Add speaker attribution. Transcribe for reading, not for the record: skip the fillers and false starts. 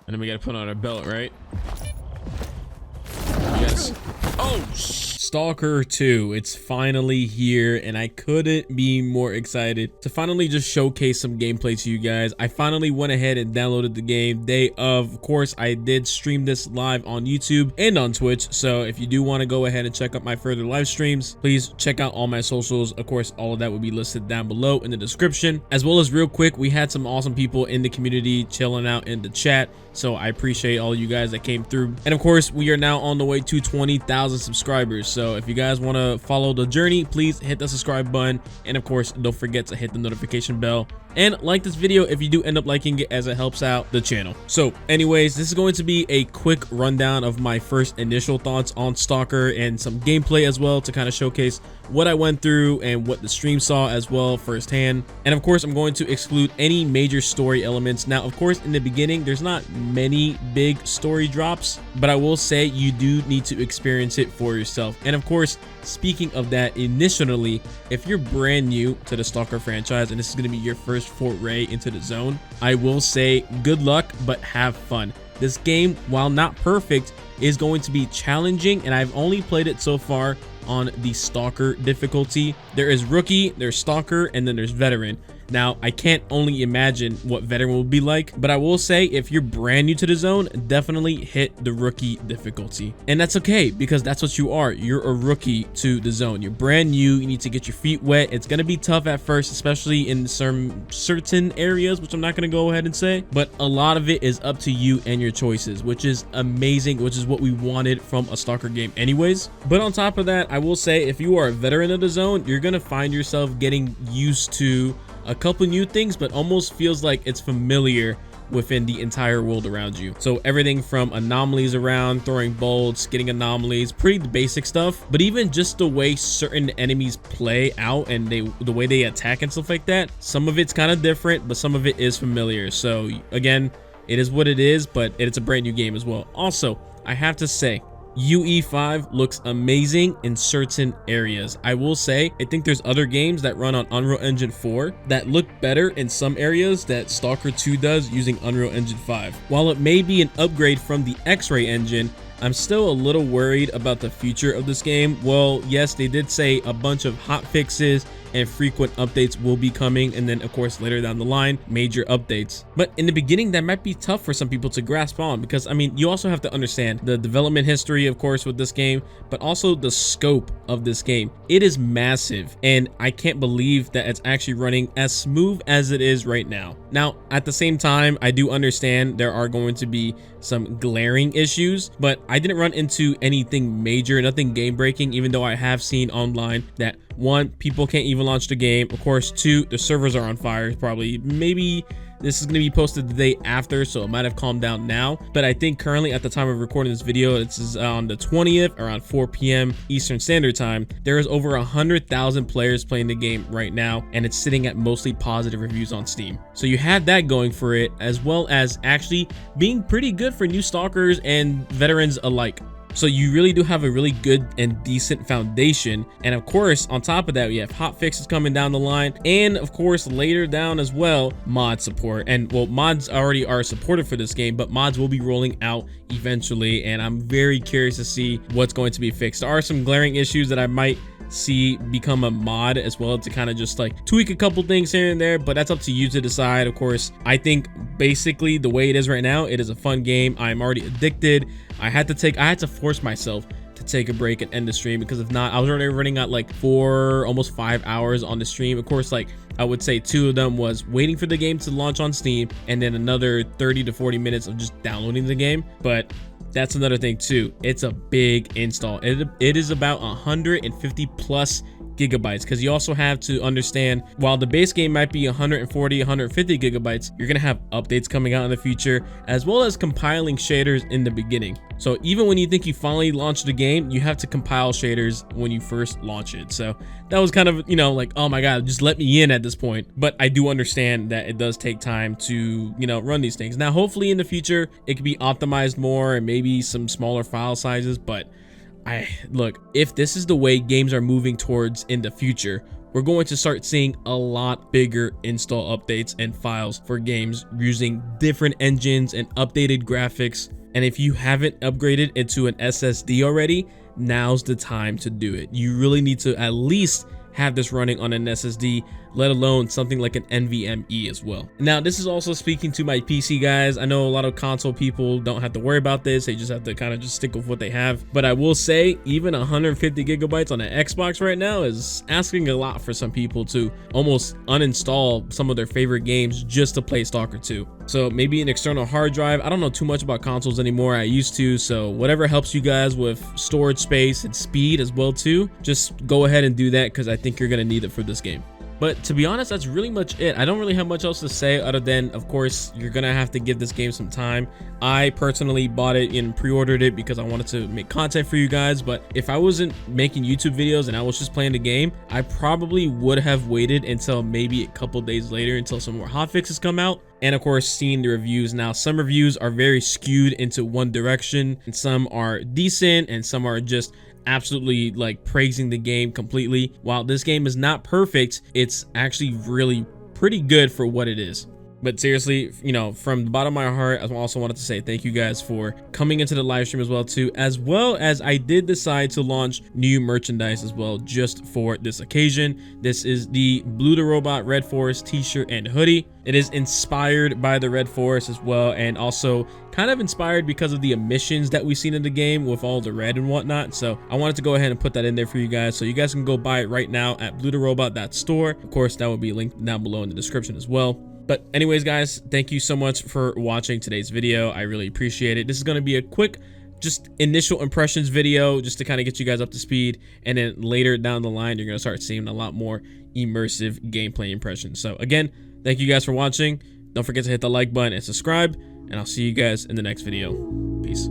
Speaker 1: And then we gotta put on our belt, right? Yes. Oh, Stalker 2, it's finally here, and I couldn't be more excited to finally just showcase some gameplay to you guys. I finally went ahead and downloaded the game day of course. I did stream this live on YouTube and on Twitch, so if you do want to go ahead and check out my further live streams, please check out all my socials. Of course, all of that will be listed down below in the description. As well as real quick, we had some awesome people in the community chilling out in the chat, so I appreciate all you guys that came through. And of course, we are now on the way to 20,000 subscribers, so if you guys want to follow the journey, please hit the subscribe button, and of course don't forget to hit the notification bell and like this video if you do end up liking it, as it helps out the channel. So anyways, this is going to be a quick rundown of my first initial thoughts on Stalker and some gameplay as well, to kind of showcase what I went through and what the stream saw as well firsthand. And of course, I'm going to exclude any major story elements. Now of course, in the beginning there's not many big story drops, but I will say you do need to experience it for yourself. And of course, speaking of that, initially, if you're brand new to the Stalker franchise and this is going to be your first foray into the zone, I will say good luck, but have fun. This game, while not perfect, is going to be challenging, and I've only played it so far on the Stalker difficulty. There is rookie, there's Stalker, and then there's veteran. Now, I can't only imagine what veteran will be like, but I will say if you're brand new to the zone, definitely hit the rookie difficulty. And that's okay, because that's what you are. You're a rookie to the zone. You're brand new. You need to get your feet wet. It's going to be tough at first, especially in certain areas, which I'm not going to go ahead and say, but a lot of it is up to you and your choices, which is amazing, which is what we wanted from a Stalker game anyways. But on top of that, I will say if you are a veteran of the zone, you're going to find yourself getting used to a couple new things, but almost feels like it's familiar within the entire world around you. So everything from anomalies around, throwing bolts, getting anomalies, pretty basic stuff, but even just the way certain enemies play out and the way they attack and stuff like that, some of it's kind of different, but some of it is familiar. So again, it is what it is, but it's a brand new game as well. Also, I have to say, UE5 looks amazing in certain areas. I will say, I think there's other games that run on Unreal Engine 4 that look better in some areas that Stalker 2 does using Unreal Engine 5. While it may be an upgrade from the X-Ray engine, I'm still a little worried about the future of this game. Well, yes, they did say a bunch of hot fixes and frequent updates will be coming, and then of course later down the line, major updates. But in the beginning, that might be tough for some people to grasp on, because I mean, you also have to understand the development history, of course, with this game, but also the scope of this game. It is massive, and I can't believe that it's actually running as smooth as it is right now. Now, at the same time, I do understand there are going to be some glaring issues, but I didn't run into anything major, nothing game breaking, even though I have seen online that 1, people can't even launch the game. Of course, 2, the servers are on fire. Probably, maybe this is going to be posted the day after, so it might have calmed down now. But I think currently at the time of recording this video, this is on the 20th around 4 p.m. Eastern Standard Time. There is over 100,000 players playing the game right now, and it's sitting at mostly positive reviews on Steam. So you had that going for it, as well as actually being pretty good for new stalkers and veterans alike. So you really do have a really good and decent foundation. And of course, on top of that, we have hot fixes coming down the line, and of course later down as well, mod support. And well, mods already are supported for this game, but mods will be rolling out eventually, and I'm very curious to see what's going to be fixed. There are some glaring issues that I might see become a mod as well, to kind of just like tweak a couple things here and there, but that's up to you to decide. Of course, I think basically the way it is right now, it is a fun game. I'm already addicted. I had to force myself to take a break and end the stream, because if not, I was already running at like 4, almost 5 hours on the stream. Of course, like I would say 2 of them was waiting for the game to launch on Steam, and then another 30 to 40 minutes of just downloading the game. But that's another thing too. It's a big install. It is about 150 plus gigabytes, because you also have to understand, while the base game might be 140, 150 gigabytes, you're gonna have updates coming out in the future, as well as compiling shaders in the beginning. So even when you think you finally launched the game, you have to compile shaders when you first launch it. So that was kind of, you know, like, oh my god, just let me in at this point. But I do understand that it does take time to, you know, run these things. Now hopefully in the future it could be optimized more, and maybe some smaller file sizes. But look, if this is the way games are moving towards in the future, we're going to start seeing a lot bigger install updates and files for games using different engines and updated graphics. And if you haven't upgraded into an SSD already, now's the time to do it. You really need to at least have this running on an SSD, let alone something like an NVMe as well. Now, this is also speaking to my PC guys. I know a lot of console people don't have to worry about this. They just have to kind of just stick with what they have. But I will say, even 150 gigabytes on an Xbox right now is asking a lot for some people to almost uninstall some of their favorite games just to play Stalker 2. So maybe an external hard drive. I don't know too much about consoles anymore. I used to. So whatever helps you guys with storage space and speed as well too, just go ahead and do that, because I think you're going to need it for this game. But to be honest, that's really much it. I don't really have much else to say other than, of course, you're gonna have to give this game some time. I personally bought it and pre-ordered it because I wanted to make content for you guys. But if I wasn't making YouTube videos and I was just playing the game, I probably would have waited until maybe a couple days later until some more hotfixes come out. And of course, seeing the reviews. Now, some reviews are very skewed into one direction, and some are decent and some are just absolutely like praising the game completely. While this game is not perfect, it's actually really pretty good for what it is. But seriously, you know, from the bottom of my heart, I also wanted to say thank you guys for coming into the live stream as well too, as well as I did decide to launch new merchandise as well just for this occasion. This is the Blue the Robot Red Forest t-shirt and hoodie. It is inspired by the Red Forest as well, and also kind of inspired because of the emissions that we've seen in the game with all the red and whatnot. So I wanted to go ahead and put that in there for you guys, so you guys can go buy it right now at bluetherobot.store. Of course, that will be linked down below in the description as well. But anyways, guys, thank you so much for watching today's video. I really appreciate it. This is going to be a quick, just initial impressions video, just to kind of get you guys up to speed. And then later down the line, you're going to start seeing a lot more immersive gameplay impressions. So again, thank you guys for watching. Don't forget to hit the like button and subscribe. And I'll see you guys in the next video. Peace.